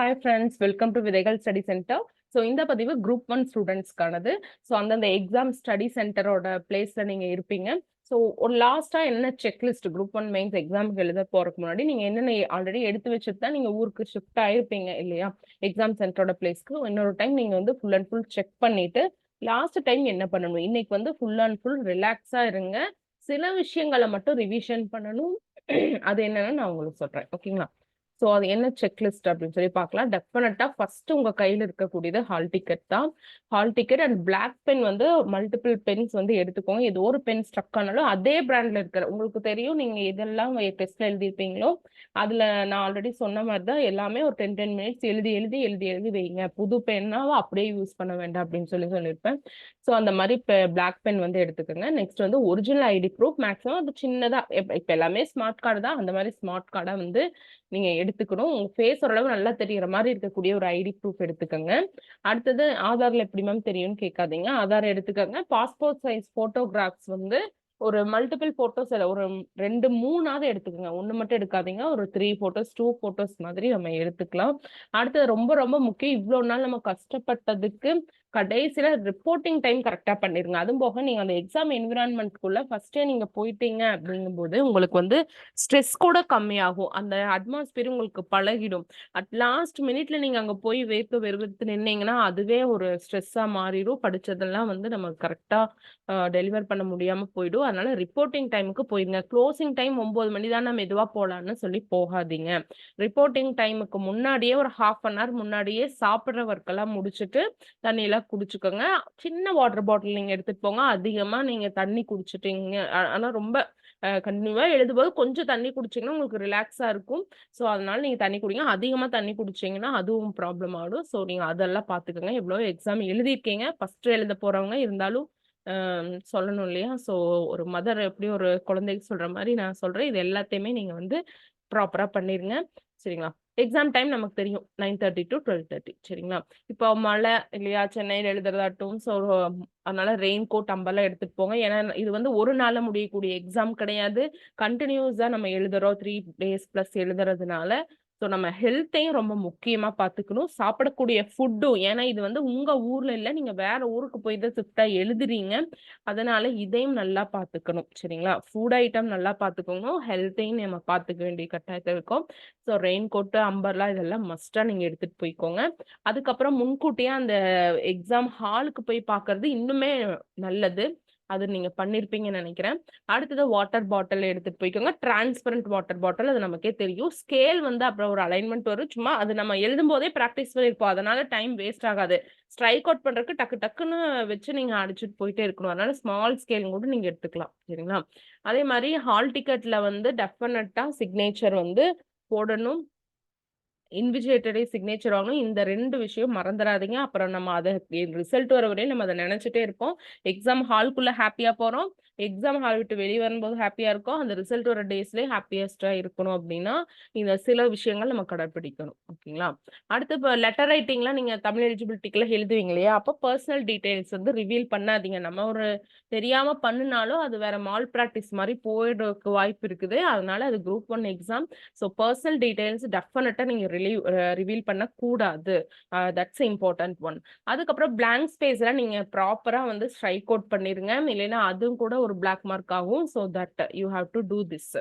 Hi friends, welcome to விதைகள் study centre. So இந்த பதிவு குரூப் 1 ஸ்டூடெண்ட்ஸ்க்கானது. ஸோ அந்தந்த எக்ஸாம் ஸ்டடி சென்டரோட பிளேஸ்ல நீங்க இருப்பீங்க. ஸோ ஒரு லாஸ்டா என்ன செக்லிஸ்ட் குரூப் 1 மெயின்ஸ் எக்ஸாமுக்கு எழுத போறதுக்கு முன்னாடி நீங்க என்னென்ன ஆல்ரெடி எடுத்து வச்சுட்டு தான் நீங்க ஊருக்கு ஷிஃப்ட் ஆயிருப்பீங்க இல்லையா, எக்ஸாம் சென்டரோட பிளேஸ்க்கு. இன்னொரு டைம் நீங்க வந்து ஃபுல் அண்ட் ஃபுல் செக் பண்ணிட்டு லாஸ்ட் டைம் என்ன பண்ணணும், இன்னைக்கு வந்து ஃபுல் அண்ட் ஃபுல் ரிலாக்ஸா இருங்க. சில விஷயங்களை மட்டும் ரிவிஷன் பண்ணணும். அது என்னன்னு நான் உங்களுக்கு சொல்றேன், ஓகேங்களா? ஸோ அது என்ன செக்லிஸ்ட் அப்படின்னு சொல்லி பார்க்கலாம். டெஃபினட்டா ஃபர்ஸ்ட் உங்க கையில் இருக்கக்கூடியது ஹால் டிக்கெட் தான். Hall ticket and black pen வந்து மல்டிபிள் பென்ஸ் வந்து எடுத்துக்கோங்க. ஏதோ ஒரு பென் ஸ்ட்ரக் ஆனாலும் அதே பிராண்ட்ல இருக்கிற உங்களுக்கு தெரியும் நீங்க எதெல்லாம் டெஸ்ட்ல எழுதிருப்பீங்களோ அதுல நான் ஆல்ரெடி சொன்ன மாதிரி தான் எல்லாமே ஒரு 10 மினிட்ஸ் எழுதி எழுதி எழுதி எழுதி வைங்க. புது பென்னாவும் அப்படியே யூஸ் பண்ண வேண்டாம் அப்படின்னு சொல்லியிருப்பேன். ஸோ அந்த மாதிரி பிளாக் பென் வந்து எடுத்துக்கோங்க. நெக்ஸ்ட் வந்து ஒரிஜினல் ஐடி ப்ரூஃப். மேக்ஸிமம் அது சின்னதா இப்ப எல்லாமே ஸ்மார்ட் கார்டு தான், அந்த மாதிரி ஸ்மார்ட் கார்டா வந்து நீங்க எடுத்துக்கணும். உங்க ஃபேஸ் ஓரளவு நல்லா தெரியற மாதிரி இருக்கக்கூடிய ஒரு ஐடி ப்ரூஃப் எடுத்துக்கோங்க. அடுத்தது ஆதார்ல எப்படி மேம் தெரியும்னு கேட்காதீங்க. ஆதார் எடுத்துக்கோங்க. பாஸ்போர்ட் சைஸ் போட்டோகிராஃப்ஸ் வந்து ஒரு மல்டிபிள் போட்டோஸ் ஒரு 2-3 எடுத்துக்கோங்க. ஒண்ணு மட்டும் எடுக்காதீங்க. ஒரு 3 போட்டோஸ் 2 போட்டோஸ் மாதிரி நம்ம எடுத்துக்கலாம். அடுத்தது ரொம்ப ரொம்ப முக்கியம், இவ்வளவு நாள் நம்ம கஷ்டப்பட்டதுக்கு கடைசியில ரிப்போர்ட்டிங் டைம் கரெக்டா பண்ணிருங்க. அதுவும் போக நீங்க அந்த எக்ஸாம் என்விரான்மெண்ட்குள்ள ஃபர்ஸ்டே நீங்க போயிட்டீங்க அப்படிங்கும்போது உங்களுக்கு வந்து ஸ்ட்ரெஸ் கூட கம்மியாகும். அந்த அட்மாஸ்பியர் உங்களுக்கு பழகிடும். அட் லாஸ்ட் மினிட்ல நீங்க அங்க போய் வேர்த்து வெறுத்து நின்னீங்கன்னா அதுவே ஒரு ஸ்ட்ரெஸ்ஸா மாறிடும். படிச்சதெல்லாம் வந்து நம்ம கரெக்டா டெலிவர் பண்ண முடியாம போயிடும். அதனால ரிப்போர்ட்டிங் டைமுக்கு போயிருங்க. க்ளோசிங் டைம் 9 மணி தான், மெதுவா போலான்னு சொல்லி போகாதீங்க. ரிப்போர்ட்டிங் டைமுக்கு முன்னாடியே ஒரு ஹாஃப் அன் ஹவர் முன்னாடியே சாப்பிடுற ஒர்க் எல்லாம் முடிச்சுட்டு தண்ணி எல்லாம் குடிச்சுக்கோங்க. சின்ன வாட்டர் பாட்டில் நீங்க எடுத்துட்டு போங்க. அதிகமா நீங்க தண்ணி குடிச்சிட்டீங்க ஆனா ரொம்ப கண்டினியூவா எழுதும்போது கொஞ்சம் தண்ணி குடிச்சீங்கன்னா உங்களுக்கு ரிலாக்ஸா இருக்கும். ஸோ அதனால நீங்க தண்ணி குடிங்க. அதிகமா தண்ணி குடிச்சீங்கன்னா அதுவும் ப்ராப்ளம் ஆகும். ஸோ நீங்க அதெல்லாம் பாத்துக்கோங்க. எவ்வளவு எக்ஸாம் எழுதியிருக்கீங்க, ஃபர்ஸ்ட் எழுத போறவங்க இருந்தாலும் சொல்லணும் இல்லையா? ஸோ ஒரு மதர் எப்படி ஒரு குழந்தைக்கு சொல்ற மாதிரி நான் சொல்றேன். இது எல்லாத்தையுமே நீங்க வந்து ப்ராப்பரா பண்ணிருங்க. சரிங்களா? எக்ஸாம் டைம் நமக்கு தெரியும் 9:30 to 12:30. சரிங்களா? இப்போ மழை இல்லையா, சென்னையில் எழுதுறதாட்டும். ஸோ அதனால ரெயின் கோட் அம்பெல்லாம் எடுத்துட்டு போங்க. ஏன்னா இது வந்து ஒரு நாள்ல முடியக்கூடிய எக்ஸாம் கிடையாது. கண்டினியூஸா நம்ம எழுதுறோம், 3 days பிளஸ் எழுதுறதுனால ஸோ நம்ம ஹெல்த்தையும் ரொம்ப முக்கியமா பார்த்துக்கணும். சாப்பிடக்கூடிய ஃபுட்டும், ஏன்னா இது வந்து உங்க ஊர்ல இல்ல, நீங்க வேற ஊருக்கு போய் தான் ஷிஃப்டா எழுதுறீங்க. அதனால இதையும் நல்லா பார்த்துக்கணும். சரிங்களா? ஃபுட் ஐட்டம் நல்லா பார்த்துக்கணும். ஹெல்த்தையும் நம்ம பார்த்துக்க வேண்டிய கட்டாயத்தில் இருக்கோம். ஸோ ரெயின் கோட்டு அம்பர்லா இதெல்லாம் மஸ்டா நீங்க எடுத்துட்டு போய்க்கோங்க. அதுக்கப்புறம் முன்கூட்டியே அந்த எக்ஸாம் ஹாலுக்கு போய் பார்க்கறது இன்னுமே நல்லது. அது நீங்க பண்ணிருப்பீங்கன்னு நினைக்கிறேன். அடுத்தது வாட்டர் பாட்டில் எடுத்துட்டு போய்க்கோங்க. டிரான்ஸ்பரண்ட் வாட்டர் பாட்டில், அது நமக்கே தெரியும். ஸ்கேல் வந்து அப்புறம் ஒரு அலைன்மெண்ட் வரும். சும்மா அது நம்ம எழுதும் போதே பிராக்டிஸ் பண்ணிருப்போம். அதனால டைம் வேஸ்ட் ஆகாது. ஸ்ட்ரைக் அவுட் பண்றதுக்கு டக்கு டக்குன்னு வச்சு நீங்க அடிச்சுட்டு போயிட்டே இருக்கணும். அதனால ஸ்மால் ஸ்கேல் கூட நீங்க எடுத்துக்கலாம். சரிங்களா? அதே மாதிரி ஹால் டிக்கெட்ல வந்து டெஃபினட்டா சிக்னேச்சர் வந்து போடணும். இன்விஜிலேட்டரே சிக்னேச்சர் வாங்கணும். இந்த 2 விஷயம் மறந்துடாதீங்க. அப்புறம் நம்ம அதை ரிசல்ட் வர வரையும் நம்ம அதை நினைச்சிட்டே இருப்போம். எக்ஸாம் ஹால்குள்ள ஹாப்பியா போறோம், எக்ஸாம் ஹால் விட்டு வெளியே வரும்போது ஹாப்பியா இருக்கும். அந்த ரிசல்ட் வர டேஸ்லயே ஹாப்பியஸ்டா இருக்கணும் அப்படின்னா இந்த சில விஷயங்கள் நம்ம கடைபிடிக்கணும். ஓகேங்களா? அடுத்து இப்போ லெட்டர் ரைட்டிங்லாம் நீங்க தமிழ் எலிஜிபிலிட்டிக்குலாம் எழுதுவீங்க இல்லையா, அப்போ பர்சனல் டீடைல்ஸ் வந்து ரிவீல் பண்ணாதீங்க. நம்ம ஒரு தெரியாம பண்ணினாலும் அது வேற மால் பிராக்டிஸ் மாதிரி போயிடுறதுக்கு வாய்ப்பு இருக்குது. அதனால அது group 1 exam. So personal details டெஃபினட்டா நீங்க ரிவீல் பண்ண கூடாது. That's important one. அதுக்கப்புறம் பிளாங்க் ஸ்பேஸ்ல நீங்க ப்ராப்பரா வந்து ஸ்ட்ரைக் அவுட் பண்ணிருங்க. இல்லைன்னா அதுவும் கூட ஒரு பிளாக் மார்க் ஆகும். So that you have to do this.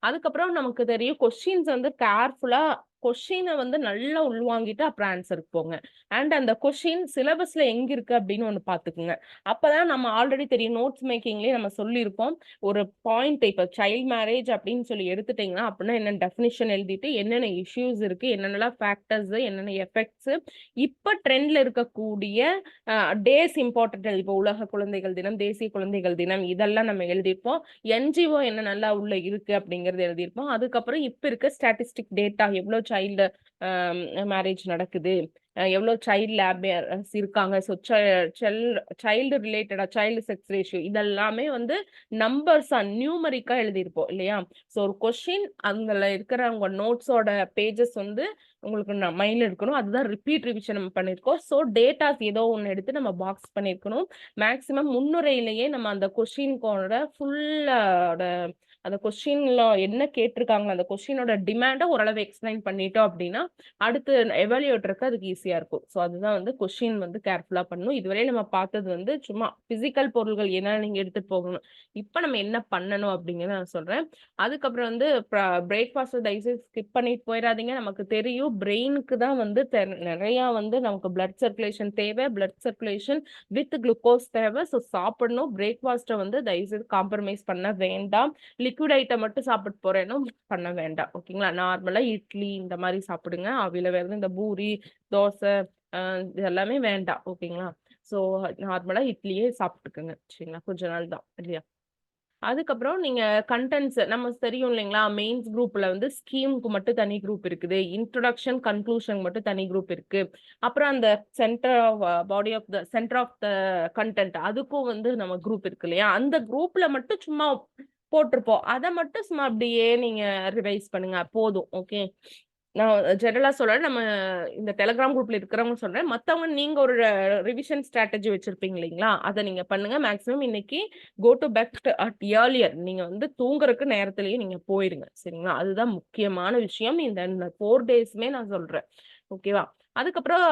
அதுக்கப்புறம் நமக்கு தெரியும் கொஸ்டின்ஸ் வந்து கேர்ஃபுல்லா கொஸ்டினை வந்து நல்லா உள்வாங்கிட்டு அப்புறம் ஆன்சருக்கு போங்க. அண்ட் அந்த கொஸ்டின் சிலபஸ்ல எங்க இருக்கு அப்படின்னு ஒண்ணு பாத்துக்குங்க. அப்பதான் நம்ம ஆல்ரெடி தெரியும், நோட்ஸ் மேக்கிங்லயே நம்ம சொல்லியிருப்போம். ஒரு பாயிண்ட் இப்ப சைல்ட் மேரேஜ் அப்படின்னு சொல்லி எடுத்துட்டீங்கன்னா அப்படின்னா என்ன டெஃபினிஷன் எழுதிட்டு என்னென்ன இஷ்யூஸ் இருக்கு, என்னென்னலாம் ஃபேக்டர்ஸ், என்னென்ன எஃபெக்ட்ஸ், இப்ப ட்ரெண்ட்ல இருக்கக்கூடிய டேஸ் இம்பார்ட்டன்ட். இப்போ உலக குழந்தைகள் தினம், தேசிய குழந்தைகள் தினம், இதெல்லாம் நம்ம எழுதியிருப்போம். என்ஜிஓ என்ன நல்லா உள்ள இருக்கு அப்படிங்கறது எழுதியிருப்போம். அதுக்கப்புறம் இப்ப இருக்க ஸ்டாட்டிஸ்டிக் டேட்டா, எவ்வளவு சைல்டு மேரேஜ் நடக்குது, எவ்வளவு சைல்டு லேப் இருக்காங்க, ஸோ சைல்டு ரிலேட்டடா சைல்டு செக்ஸ் ரேஷியோ இதெல்லாமே வந்து நம்பர்ஸா நியூமரிக்கா எழுதியிருப்போம் இல்லையா? ஸோ ஒரு கொஸ்டின் அதுல இருக்கிற உங்க நோட்ஸோட பேஜஸ் வந்து உங்களுக்கு மைண்ட்ல இருக்கணும். அதுதான் ரிப்பீட் ரிவிஷன் நம்ம பண்ணிருக்கோம். ஸோ டேட்டாஸ் ஏதோ ஒன்று எடுத்து நம்ம பாக்ஸ் பண்ணிருக்கணும். மேக்சிமம் முன்னுரையிலேயே நம்ம அந்த கொஸ்டின்கோட ஃபுல்லோட அந்த கொஸ்டின்ல என்ன கேட்டிருக்காங்க அந்த கொஸ்டினோட டிமாண்ட ஓரளவு எக்ஸ்பிளைன் பண்ணிட்டோம் அப்படின்னா அடுத்து எவாலுவேட்டருக்கு அதுக்கு ஈஸியா இருக்கும். ஸோ அதுதான் வந்து கொஸ்டின் வந்து கேர்ஃபுல்லா பண்ணணும். இதுவரை நம்ம பார்த்தது வந்து சும்மா பிசிக்கல் பொருள்கள் என்ன நீங்க எடுத்துட்டு போகணும். இப்ப நம்ம என்ன பண்ணணும் அப்படிங்கறத நான் சொல்றேன். அதுக்கப்புறம் வந்து பிரேக்ஃபாஸ்ட் தயவுசெய்து ஸ்கிப் பண்ணிட்டு போயிடாதீங்க. நமக்கு தெரியும் பிரெயினுக்கு தான் வந்து நிறைய வந்து நமக்கு பிளட் சர்க்குலேஷன் தேவை. பிளட் சர்க்குலேஷன் வித் குளுக்கோஸ் தேவை. ஸோ சாப்பிடணும். பிரேக்ஃபாஸ்ட்டை வந்து தயவுசெய்து காம்ப்ரமைஸ் பண்ண வேண்டாம். லிக்விட் ஐட்டம் மட்டும் சாப்பிட்டு போறேன்னு பண்ண வேண்டாம். ஓகேங்களா? நார்மலா இட்லி இந்த மாதிரி சாப்பிடுங்க. அவில வேற இந்த பூரி, தோசை இது எல்லாமே வேண்டாம். ஓகேங்களா? ஸோ நார்மலா இட்லியே சாப்பிட்டுக்குங்க. சரிங்களா? கொஞ்ச நாள் தான் இல்லையா? அதுக்கப்புறம் நீங்க கண்டென்ட்ஸ் நம்ம தெரியும் இல்லைங்களா? மெயின்ஸ் குரூப்ல வந்து ஸ்கீமுக்கு மட்டும் தனி குரூப் இருக்குது. இன்ட்ரோடக்ஷன், கன்க்ளூஷன் மட்டும் தனி குரூப் இருக்கு. அப்புறம் அந்த centre of body of the centre of the content அதுக்கும் வந்து நம்ம குரூப் இருக்கு இல்லையா? அந்த குரூப்ல மட்டும் சும்மா போட்டிருப்போம். அத மட்டும் சும்மா அப்படியே நீங்க ரிவைஸ் பண்ணுங்க போதும். ஓகே. நான் ஜெனரலா சொல்றேன். நம்ம இந்த டெலிகிராம் குரூப்ல இருக்கிறவங்க சொல்றேன். மத்தவங்க நீங்க ஒரு ரிவிஷன் ஸ்ட்ராட்டஜி வச்சிருப்பீங்க இல்லைங்களா? அத நீங்க பண்ணுங்க. மேக்ஸிமம் இன்னைக்கு go to bed at earlier. நீங்க வந்து தூங்குறதுக்கு நேரத்திலேயே நீங்க போயிருங்க. சரிங்களா? அதுதான் முக்கியமான விஷயம். இந்த 4 டேஸ்மே நான் சொல்றேன். ஓகேவா? அதுக்கப்புறம்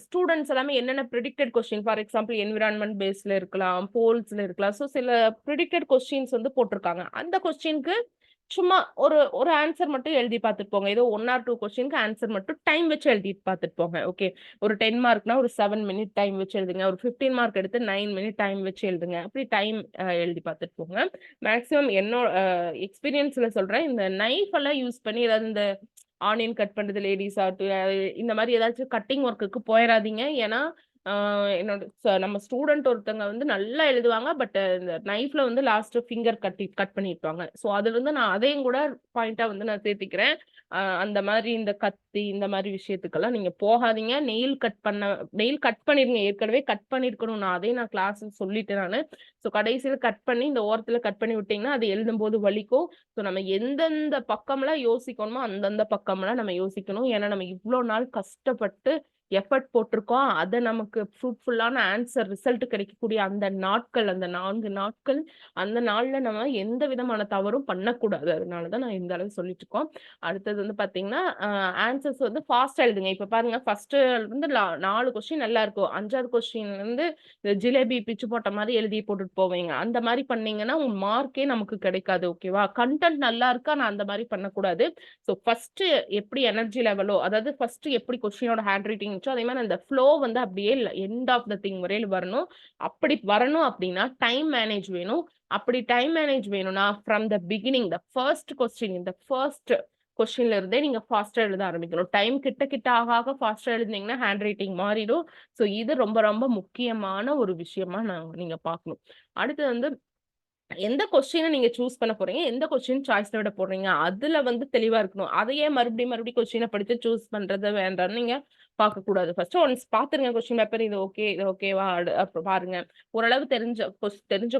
ஸ்டூடெண்ட்ஸ் எல்லாமே என்னென்ன predicted question for example environment பேஸ்ல இருக்கலாம், போல்ஸ்ல இருக்கலாம். ஸோ சில ப்ரிடிக்டட் கொஸ்டின்ஸ் வந்து போட்டிருக்காங்க. அந்த கொஸ்டினுக்கு சும்மா ஒரு ஒரு ஆன்சர் மட்டும் எழுதி பார்த்துட்டு போங்க. ஏதோ 1 ஆர் 2 கொஸ்டினுக்கு ஆன்சர் மட்டும் டைம் வச்சு எழுதிட்டு பார்த்துட்டு போங்க. ஓகே. ஒரு 10 மார்க்னா ஒரு 7 மினிட் டைம் வச்சு எழுதுங்க. ஒரு 15 மார்க் எடுத்து 9 மினிட் டைம் வச்சு எழுதுங்க. அப்படி டைம் எழுதி பார்த்துட்டு போங்க. மேக்ஸிமம் என்னோட எக்ஸ்பீரியன்ஸ்ல சொல்றேன். இந்த நைஃப் எல்லாம் யூஸ் பண்ணி ஏதாவது இந்த ஆனியன் கட் பண்றது லேடிஸ் ஆகட்டும், இந்த மாதிரி ஏதாச்சும் கட்டிங் ஒர்க்குக்கு போயிடாதீங்க. ஏன்னா என்னோட நம்ம ஸ்டூடெண்ட் ஒருத்தங்க வந்து நல்லா எழுதுவாங்க. பட் இந்த நைஃப்ல வந்து லாஸ்ட் ஃபிங்கர் கட் பண்ணிருப்பாங்க. ஸோ அதுல இருந்து நான் அதையும் கூட பாயிண்டா வந்து நான் சேர்த்திக்கிறேன். அந்த மாதிரி இந்த கத்தி இந்த மாதிரி விஷயத்துக்கெல்லாம் நீங்க போகாதீங்க. நெயில் கட் பண்ணிருங்க. ஏற்கனவே கட் பண்ணிருக்கணும். நான் கிளாஸ் சொல்லிட்டேன் நானு. ஸோ கடைசியில கட் பண்ணி இந்த ஓரத்துல கட் பண்ணி விட்டீங்கன்னா அது எழுதும்போது வலிக்கும். ஸோ நம்ம எந்தெந்த பக்கம்லாம் யோசிக்கணுமோ அந்தந்த பக்கம்லாம் நம்ம யோசிக்கணும். ஏன்னா நம்ம இவ்வளவு நாள் கஷ்டப்பட்டு எஃபர்ட் போட்டிருக்கோம். அத நமக்கு ஃப்ரூட்ஃபுல்லான ஆன்சர் ரிசல்ட் கிடைக்கக்கூடிய அந்த நாட்கள், அந்த 4 நாட்கள், அந்த நாள்ல நம்ம எந்த விதமான தவறும் பண்ணக்கூடாது. அதனாலதான் நான் இந்த அளவு சொல்லிட்டு இருக்கோம். அடுத்தது வந்து பாத்தீங்கன்னா, ஆன்சர்ஸ் வந்து ஃபாஸ்ட்டா எழுதுங்க. இப்ப பாருங்க ஃபர்ஸ்ட் வந்து 4 கொஸ்டின் நல்லா இருக்கும். 5வது கொஸ்டின் வந்து ஜிலேபி பிச்சு போட்ட மாதிரி எழுதி போட்டுட்டு போவீங்க. அந்த மாதிரி பண்ணீங்கன்னா உங்க மார்க்கே நமக்கு கிடைக்காது. ஓகேவா? கண்டென்ட் நல்லா இருக்கு. ஆனா அந்த மாதிரி பண்ணக்கூடாது. ஸோ ஃபர்ஸ்ட் எப்படி எனர்ஜி லெவலோ அதாவது ஃபர்ஸ்ட் எப்படி கொஸ்டினோட ஹேண்ட் ரைட்டிங் இருந்துச்சோ அதே மாதிரி அந்த ஃப்ளோ வந்து அப்படியே எண்ட் ஆஃப் த திங் வரையில வரணும். அப்படி வரணும் அப்படின்னா டைம் மேனேஜ் வேணும். அப்படி டைம் மேனேஜ் வேணும்னா from the beginning the first question இந்த ஃபர்ஸ்ட் கொஸ்டின்ல இருந்தே நீங்க ஃபாஸ்டா எழுத ஆரம்பிக்கணும். டைம் கிட்ட கிட்ட ஆக ஃபாஸ்டா எழுதினீங்கன்னா ஹேண்ட் ரைட்டிங் மாறிடும். ஸோ இது ரொம்ப ரொம்ப முக்கியமான ஒரு விஷயமா நீங்க பார்க்கணும். அடுத்து வந்து எந்த கொஸ்டினை நீங்க சூஸ் பண்ண போறீங்க, எந்த கொஸ்டின் சாய்ஸ்ல விட போறீங்க, அதுல வந்து தெளிவா இருக்கணும். அதையே மறுபடியும் கொஸ்டினை படிச்சு சூஸ் பண்றது வேண்டாம்னு நீங்க பார்க்க கூடாது. ஃபர்ஸ்ட் ஒன்ஸ் பாத்துருங்க கொஸ்டின் பேப்பர். இது ஓகே, இது ஓகேவா அப்புறம் பாருங்க. ஓரளவு தெரிஞ்ச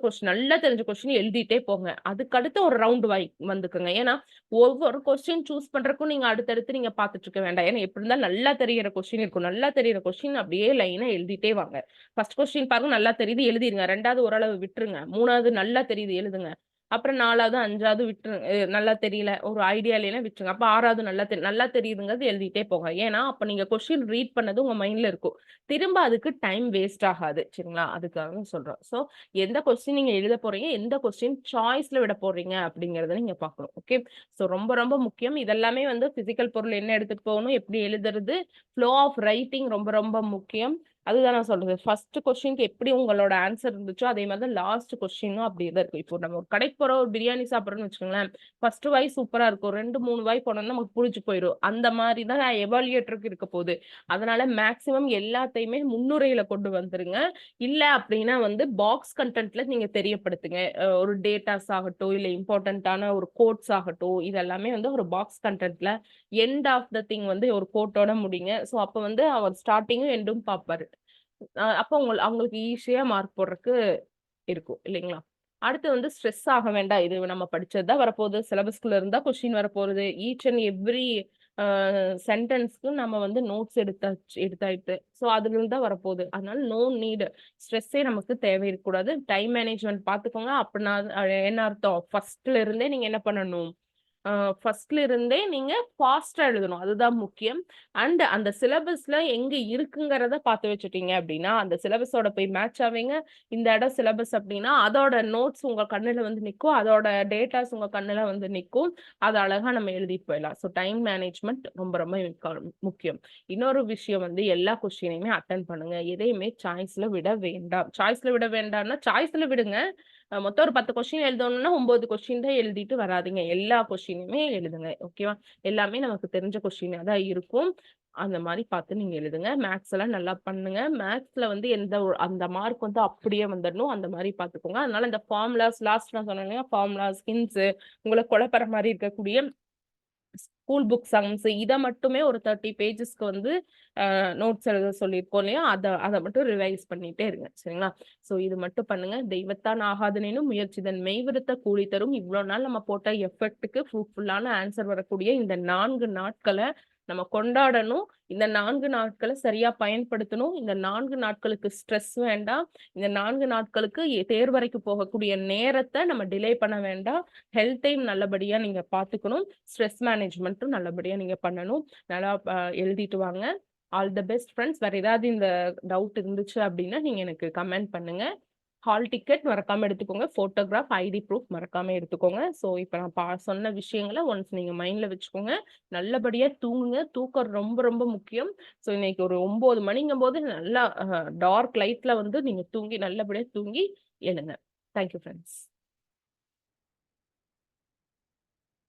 கொஸ்டின் நல்லா தெரிஞ்ச கொஸ்டின் எழுதிட்டே போங்க. அதுக்கடுத்து ஒரு ரவுண்ட் வந்துக்குங்க. ஏன்னா ஒவ்வொரு கொஸ்டின் சூஸ் பண்றதுக்கும் நீங்க அடுத்தடுத்து நீங்க பாத்துட்டு இருக்க வேண்டாம். ஏன்னா எப்படி இருந்தாலும் நல்லா தெரியிற கொஸ்டின் இருக்கும். நல்லா தெரியிற கொஸ்டின் அப்படியே லைனா எழுதிட்டே வாங்க. ஃபர்ஸ்ட் கொஸ்டின் பாருங்க நல்லா தெரியுது எழுதிருங்க. 2வது ஓரளவு விட்டுருங்க. 3வது நல்லா தெரியுது எழுதுங்க. அப்புறம் 4வது 5வது விட்டுருங்க. நல்லா தெரியல ஒரு ஐடியா இல்லைன்னா விட்டுருங்க. அப்ப 6வது நல்லா தெரியுதுங்கிறது எழுதிட்டே போங்க. ஏன்னா அப்ப நீங்க கொஸ்டின் ரீட் பண்ணது உங்க மைண்ட்ல இருக்கும். திரும்ப அதுக்கு டைம் வேஸ்ட் ஆகாது. சரிங்களா? அதுக்காக சொல்றோம். சோ எந்த கொஸ்டின் நீங்க எழுத போறீங்க, எந்த கொஸ்டின் சாய்ஸ்ல விட போறீங்க அப்படிங்கறத நீங்க பார்க்கணும். ஓகே. சோ ரொம்ப ரொம்ப முக்கியம். இதெல்லாமே வந்து பிசிக்கல் பொருள் என்ன எடுத்துட்டு போகணும், எப்படி எழுதுறது, ஃப்ளோ ஆஃப் ரைட்டிங் ரொம்ப ரொம்ப முக்கியம். அதுதான் நான் சொல்றது. ஃபர்ஸ்ட் கொஸ்டினுக்கு எப்படி உங்களோட ஆன்சர் இருந்துச்சோ அதே மாதிரி தான் லாஸ்ட் கொஸ்டினும் அப்படியே தான் இருக்கும். இப்போ நம்ம ஒரு கடைக்கு போறோம், ஒரு பிரியாணி சாப்பிடுறோம்னு வச்சுக்கோங்களேன். ஃபர்ஸ்ட் வாய் சூப்பரா இருக்கும். 2, 3 வாய் போனோம்னா நமக்கு புளிச்சு போயிடும். அந்த மாதிரி தான் எவாலுவேட்டருக்கு இருக்க போகுது. அதனால மேக்சிமம் எல்லாத்தையுமே முன்னுரையில கொண்டு வந்துருங்க. இல்ல அப்படின்னா வந்து பாக்ஸ் கண்டென்ட்ல நீங்க தெரியப்படுத்துங்க. ஒரு டேட்டாஸ் ஆகட்டும், இல்ல இம்பார்ட்டன்டான ஒரு கோட்ஸ் ஆகட்டும், இதெல்லாமே வந்து ஒரு பாக்ஸ் கண்டென்ட்ல எண்ட் ஆஃப் த திங் வந்து ஒரு கோட்டோட முடிங்க. ஸோ அப்ப வந்து அவர் ஸ்டார்டிங்கும் எண்டும் பார்ப்பாரு. அப்போ அவங்களுக்கு ஈஸியா மார்க் போடுறதுக்கு இருக்கும் இல்லைங்களா? அடுத்து வந்து ஸ்ட்ரெஸ் ஆக வேண்டாம். இது நம்ம படிச்சது தான் வரப்போகுது. சிலபஸ்க்குள்ள இருந்தா கொஸ்டின் வரப்போகுது. ஈச் அண்ட் எவ்ரி சென்டென்ஸ்க்கு நம்ம வந்து நோட்ஸ் எடுத்தாயிட்டு. ஸோ அதுலருந்து தான் வரப்போகுது. அதனால நோ நீட். ஸ்ட்ரெஸ்ஸே நமக்கு தேவை இருக்கக்கூடாது. டைம் மேனேஜ்மென்ட் பார்த்துக்கோங்க. அப்பன்னா என்ன அர்த்தம்? ஃபர்ஸ்ட்ல இருந்தே நீங்க என்ன பண்ணணும்? ஃபர்ஸ்ட்ல இருந்தே நீங்க ஃபாஸ்ட்டா எழுதணும். அதுதான் முக்கியம். அண்ட் அந்த சிலபஸ்ல எங்க இருக்குங்கிறத பார்த்து வச்சுட்டீங்க அப்டின்னா, அந்த சிலபஸோட போய் மேட்ச் ஆவீங்க. இந்த இடம் சிலபஸ் அப்டின்னா, அதோட நோட்ஸ் உங்க கண்ணுல வந்து நிக்கும். அதோட டேட்டாஸ் உங்க கண்ணுல வந்து நிக்கும். அத அழகா நம்ம எழுதிட்டு போயிடலாம். ஸோ டைம் மேனேஜ்மென்ட் ரொம்ப ரொம்ப முக்கியம். இன்னொரு விஷயம் வந்து எல்லா கொஸ்டினையுமே அட்டெண்ட் பண்ணுங்க. எதையுமே சாய்ஸ்ல விட வேண்டாம். சாய்ஸ்ல விட வேண்டாம்னா, சாய்ஸ்ல விடுங்க. மொத்தம் ஒரு 10 கொஸ்டின் எழுதணும்னா 9 கொஸ்டின் தான் எழுதிட்டு வராதீங்க. எல்லா கொஸ்டினுமே எழுதுங்க. ஓகேவா? எல்லாமே நமக்கு தெரிஞ்ச கொஸ்டினா தான் இருக்கும். அந்த மாரி பார்த்து நீங்க எழுதுங்க. மேத்ஸ் எல்லாம் நல்லா பண்ணுங்க. மேத்ஸ்ல வந்து அந்த மார்க் வந்து அப்படியே வந்துரணும். அந்த மாரி பார்த்துக்கோங்க. அதனால இந்த ஃபார்முலாஸ் லாஸ்ட் நான் சொன்னேன் இல்லையா? ஃபார்முலாஸ், ஹிண்ட்ஸ் உங்கள குழப்பற மாரி இருக்கக்கூடிய ஸ்கூல் புக் சம்ஸ் இத மட்டுமே ஒரு 30 பேஜஸ்க்கு வந்து நோட்ஸ் எழுத சொல்லியிருக்கோம் இல்லையா? அத மட்டும் ரிவைஸ் பண்ணிட்டே இருங்க. சரிங்களா? ஸோ இது மட்டும் பண்ணுங்க. தெய்வத்தான் ஆகாதெனினும் முயற்சிதன் மெய்வருத்த கூலி தரும். இவ்ளோ நாள் நம்ம போட்ட எஃபர்ட்க்கு ஃப்ரூட்ஃபுல்லான ஆன்சர் வரக்கூடிய இந்த 4 நாட்கள நம்ம கொண்டாடணும். இந்த 4 நாட்கள சரியா பயன்படுத்தணும். இந்த 4 நாட்களுக்கு ஸ்ட்ரெஸ் வேண்டாம். இந்த 4 நாட்களுக்கு தேர்வறைக்கு போகக்கூடிய நேரத்த நம்ம டிலே பண்ண வேண்டாம். ஹெல்த்தையும் நல்லபடியா நீங்க பார்த்துக்கணும். ஸ்ட்ரெஸ் மேனேஜ்மென்ட்டும் நல்லபடியா நீங்க பண்ணணும். நல்லா எழுதிட்டு வாங்க. All the best friends. வேற ஏதாவது இந்த டவுட் இருந்துச்சு அப்டின்னா, நீங்க எனக்கு கமெண்ட் பண்ணுங்க. ஹால் டிக்கெட் மறக்காம எடுத்துக்கோங்க. ஃபோட்டோகிராஃப், ஐடி ப்ரூஃப் மறக்காம எடுத்துக்கோங்க. ஸோ இப்ப நான் சொன்ன விஷயங்கள ஒன்ஸ் நீங்க மைண்ட்ல வச்சுக்கோங்க. நல்லபடியா தூங்குங்க. தூக்கம் ரொம்ப ரொம்ப முக்கியம். ஸோ இன்னைக்கு ஒரு 9 மணிங்கும்போது நல்லா டார்க் லைட்ல வந்து நீங்க தூங்கி நல்லபடியா தூங்கி எழுங்க. Thank you friends.